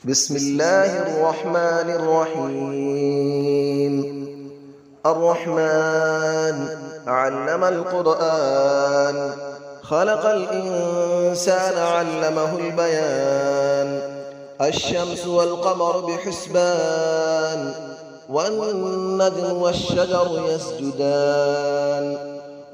بسم الله الرحمن الرحيم. الرحمن علم القرآن، خلق الإنسان علمه البيان. الشمس والقمر بحسبان، والنجم والشجر يسجدان.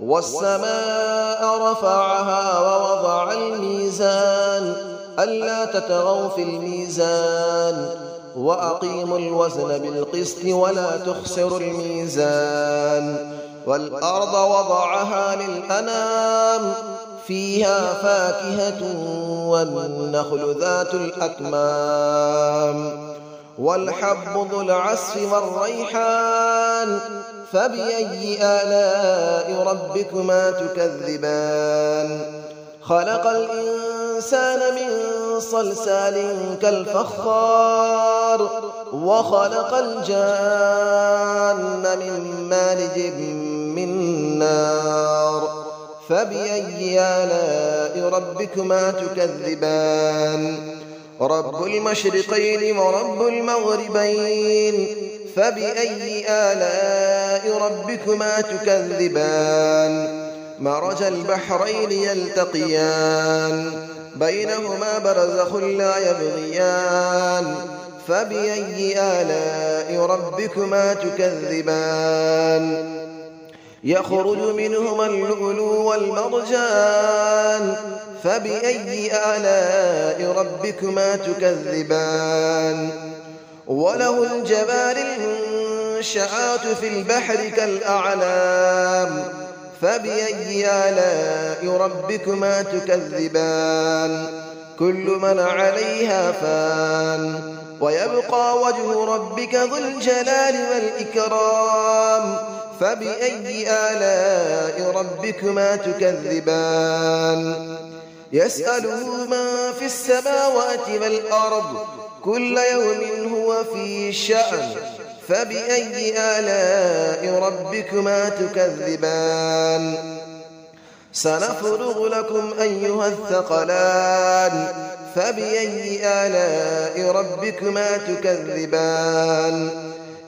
والسماء رفعها ووضع الميزان، ألا تطغوا في الميزان، وأقيموا الوزن بالقسط ولا تخسروا الميزان. والأرض وضعها للأنام، فيها فاكهة والنخل ذات الأكمام، والحب ذو العصف والريحان. فبأي آلاء ربكما تكذبان؟ خلق الإنسان من صلصال كالفخار، وخلق الجان من مارج من نار. فبأي آلاء ربكما تكذبان؟ رب المشرقين ورب المغربين. فبأي آلاء ربكما تكذبان؟ مرج البحرين يلتقيان، بينهما برزخ لا يبغيان. فبأي آلاء ربكما تكذبان؟ يخرج منهما اللؤلؤ والمرجان. فبأي آلاء ربكما تكذبان؟ وله الجبال المنشآت في البحر كالأعلام. فبأي آلاء ربكما تكذبان؟ كل من عليها فان، ويبقى وجه ربك ذو الجلال والإكرام. فبأي آلاء ربكما تكذبان؟ يسأله من في السماوات والأرض، كل يوم هو في شأن. فبأي آلاء ربكما تكذبان؟ سنفرغ لكم أيها الثقلان. فبأي آلاء ربكما تكذبان؟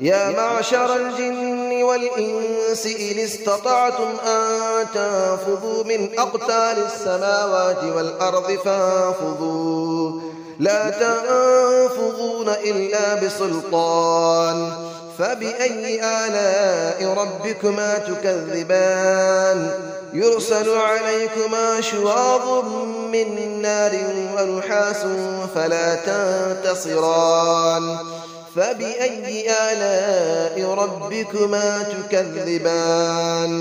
يا معشر الجن والإنس إن استطعتم أن تنفذوا من أقطار السماوات والأرض فانفذوا، لا تنفذون إلا بسلطان. فبأي آلاء ربكما تكذبان؟ يرسل عليكما شواظ من نار ونحاس فلا تنتصران. فبأي آلاء ربكما تكذبان؟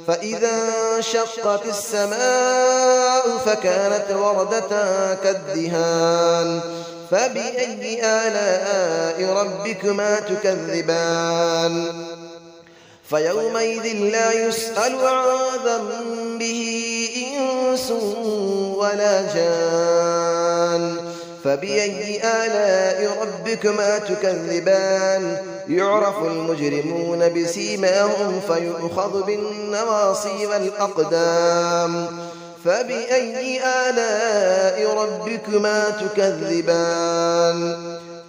فإذا انشقت السماء فكانت وردة كالدهان. فبأي آلاء ربكما تكذبان؟ فيومئذ لا يسأل عن ذنبه إنس ولا جان. فبأي آلاء ربكما تكذبان؟ يعرف المجرمون بسيماهم فيؤخذ بالنواصي والأقدام. فبأي آلاء ربكما تكذبان؟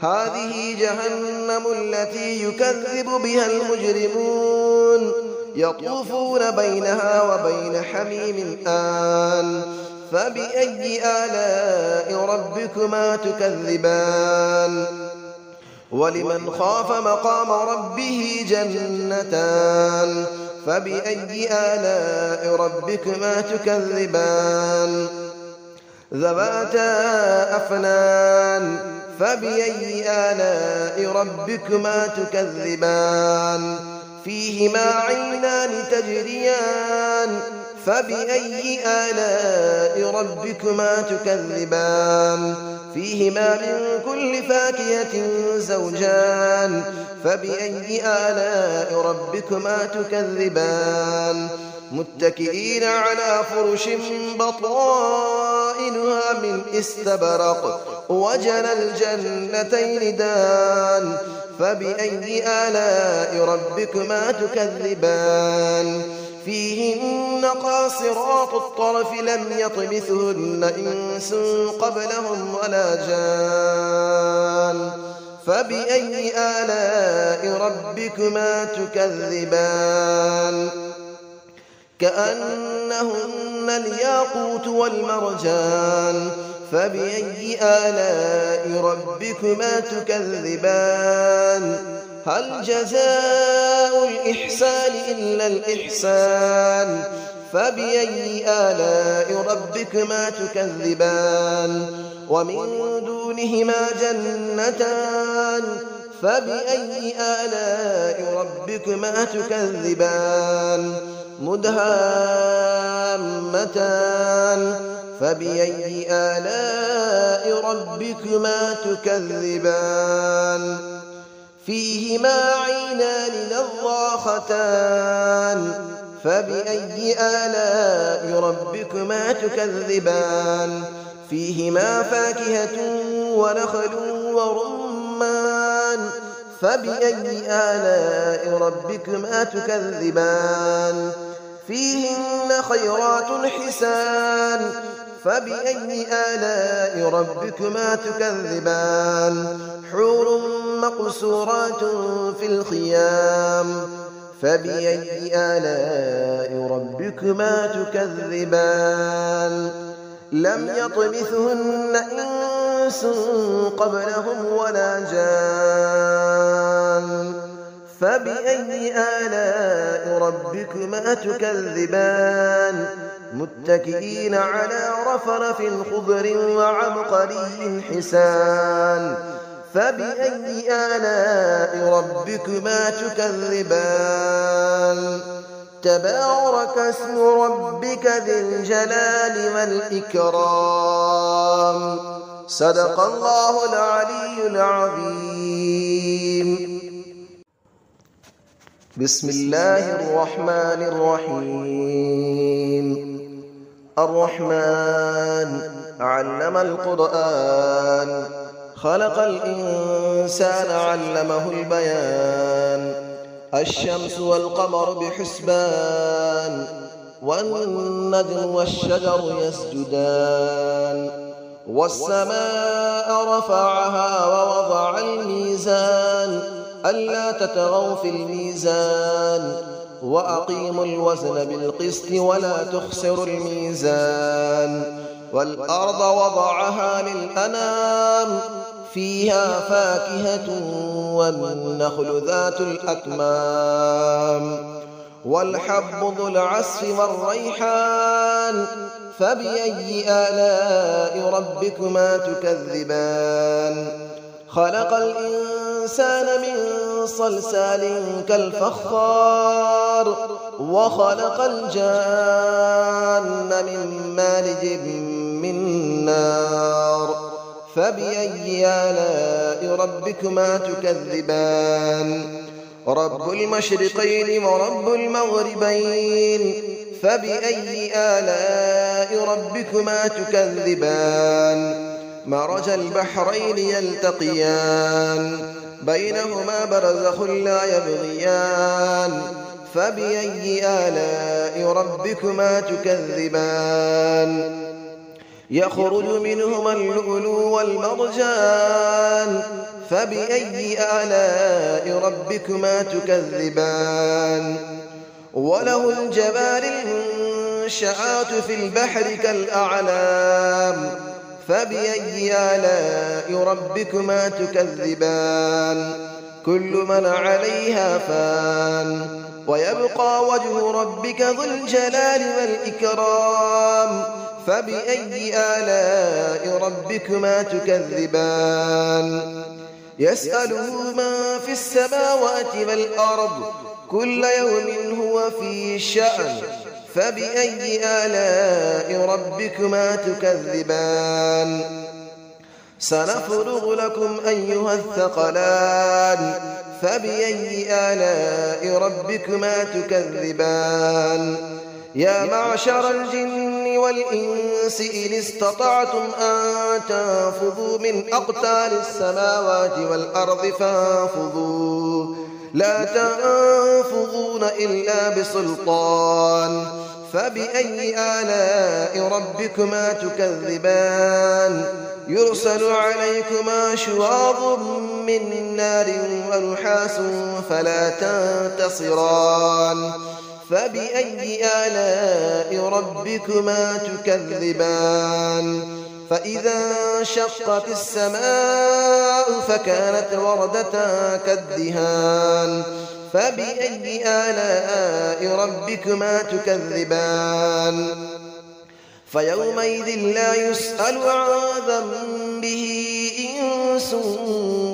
هذه جهنم التي يكذب بها المجرمون، يطوفون بينها وبين حميم آن. فبأي آلاء ربكما تكذبان؟ ولمن خاف مقام ربه جنتان. فبأي آلاء ربكما تكذبان؟ ذواتا أفنان. فبأي آلاء ربكما تكذبان؟ فيهما عينان تجريان. فبأي آلاء ربكما تكذبان؟ فيهما من كل فاكهة زوجان. فبأي آلاء ربكما تكذبان؟ متكئين على فرش بطائنها من استبرق، وجنى الجنتين دان. فبأي آلاء ربكما تكذبان؟ فيهن قاصرات الطرف لم يطمثهن إنس قبلهم ولا جان. فبأي آلاء ربكما تكذبان كأنهن الياقوت والمرجان فبأي آلاء ربكما تكذبان هل جزاء الإحسان إلا الإحسان فبأي آلاء ربكما تكذبان ومن دونهما جنتان فبأي آلاء ربكما تكذبان مدهامتان فبأي آلاء ربكما تكذبان فيهما عينان نضاختان فبأي آلاء ربكما تكذبان فيهما فاكهة ونخل ورمان فبأي آلاء ربكما تكذبان فيهن خيرات حسان فبأي آلاء ربكما تكذبان حور مقصورات في الخيام فبأي آلاء ربكما تكذبان لم يطمثهن إنس قبلهم ولا جان فبأي آلاء ربكما تكذبان متكئين على رفرف خضر وعبقري حسان فبأي آلاء ربكما تكذبان تبارك اسم ربك ذي الجلال والإكرام صدق الله العلي العظيم بسم الله الرحمن الرحيم الرحمن علم القرآن خلق الإنسان علمه البيان الشمس والقمر بحسبان والنجم والشجر يسجدان والسماء رفعها ووضع الميزان ألا تطغوا في الميزان وأقيموا الوزن بالقسط ولا تخسروا الميزان والأرض وضعها للأنام فيها فاكهة والنخل ذات الأكمام والحب ذو العصف والريحان فبأي آلاء ربكما تكذبان خلق الإنسان من صلصال كالفخار وخلق الجان من مارج من نار فبأي آلاء ربكما تكذبان رب المشرقين ورب المغربين فبأي آلاء ربكما تكذبان مرج البحرين يلتقيان بينهما برزخ لا يبغيان فبأي آلاء ربكما تكذبان يخرج منهما اللؤلؤ والمرجان فبأي آلاء ربكما تكذبان وله الجبال المنشآت في البحر كالأعلام فبأي آلاء ربكما تكذبان كل من عليها فان ويبقى وجه ربك ذو الجلال والإكرام فبأي آلاء ربكما تكذبان يسأله من في السماوات والأرض كل يوم هو في شأن فبأي آلاء ربكما تكذبان سنفرغ لكم أيها الثقلان فبأي آلاء ربكما تكذبان يا معشر الجن والإنس إن استطعتم أن تنفذوا من أقطار السماوات والأرض فانفذوا لا تنفذون إلا بسلطان فبأي آلاء ربكما تكذبان يرسل عليكما شواظ من نار ونحاس فلا تنتصران فبأي آلاء ربكما تكذبان فإذا انشقت السماء فكانت وردة كالدهان فبأي آلاء ربكما تكذبان فيومئذ لا يسأل عن ذنبه إنس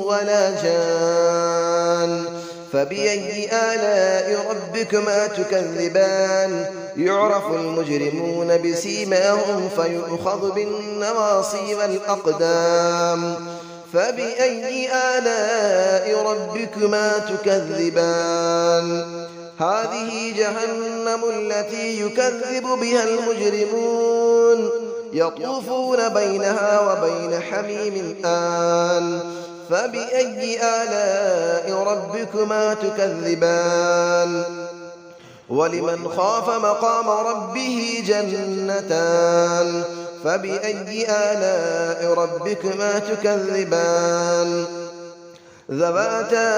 ولا جان فبأي آلاء ربكما تكذبان يعرف المجرمون بسيماهم فيؤخذ بالنواصي والأقدام فبأي آلاء ربكما تكذبان هذه جهنم التي يكذب بها المجرمون يطوفون بينها وبين حميم آن فبأي آلاء ربكما تكذبان ولمن خاف مقام ربه جنتان فبأي آلاء ربكما تكذبان ذواتا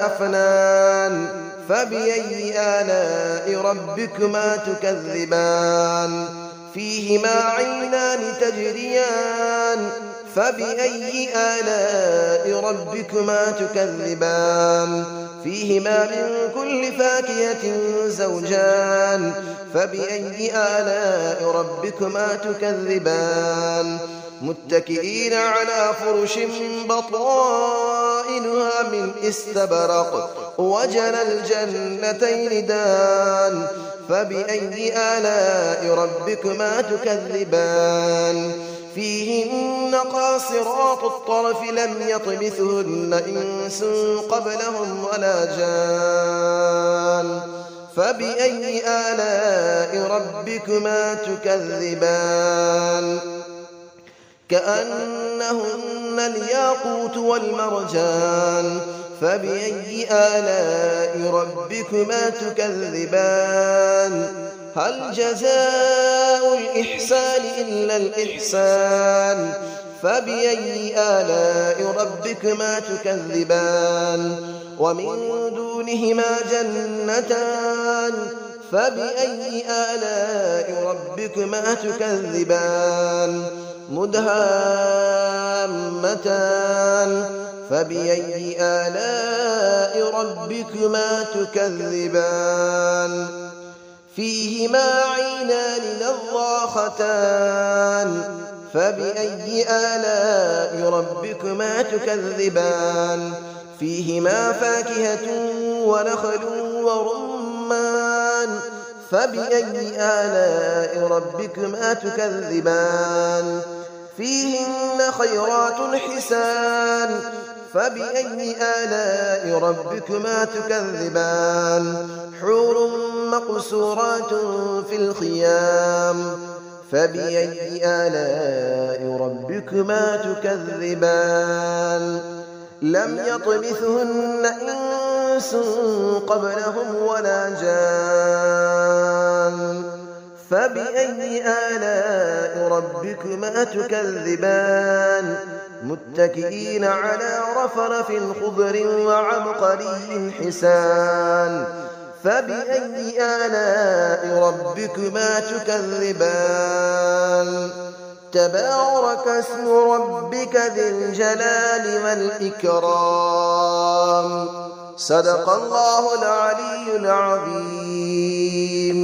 أفنان فبأي آلاء ربكما تكذبان فيهما عينان تجريان فبأي آلاء ربكما تكذبان فيهما من كل فاكهة زوجان فبأي آلاء ربكما تكذبان متكئين على فرش بطائنها من استبرق وجنى الجنتين دان فبأي آلاء ربكما تكذبان فيهن قاصرات الطرف لم يطمثهن إنس قبلهم ولا جان فبأي آلاء ربكما تكذبان كأنهن الياقوت والمرجان فبأي آلاء ربكما تكذبان هل جزاء الإحسان إلا الإحسان فبأي آلاء ربكما تكذبان ومن دونهما جنتان فبأي آلاء ربكما تكذبان مدهامتان فبأي آلاء ربكما تكذبان فيهما عينان نضاختان فبأي آلاء ربكما تكذبان فيهما فاكهة ونخل ورمان فبأي آلاء ربكما تكذبان فيهن خيرات حسان فبأي آلاء ربكما تكذبان حور مقصورات في الخيام فبأي آلاء ربكما تكذبان لم يطمثهن إنس قبلهم ولا جان فبأي آلاء ربكما تكذبان متكئين على رفرف خضر وعبقري حسان فبأي آلاء ربكما تكذبان تبارك اسم ربك ذي الجلال والإكرام صدق الله العلي العظيم.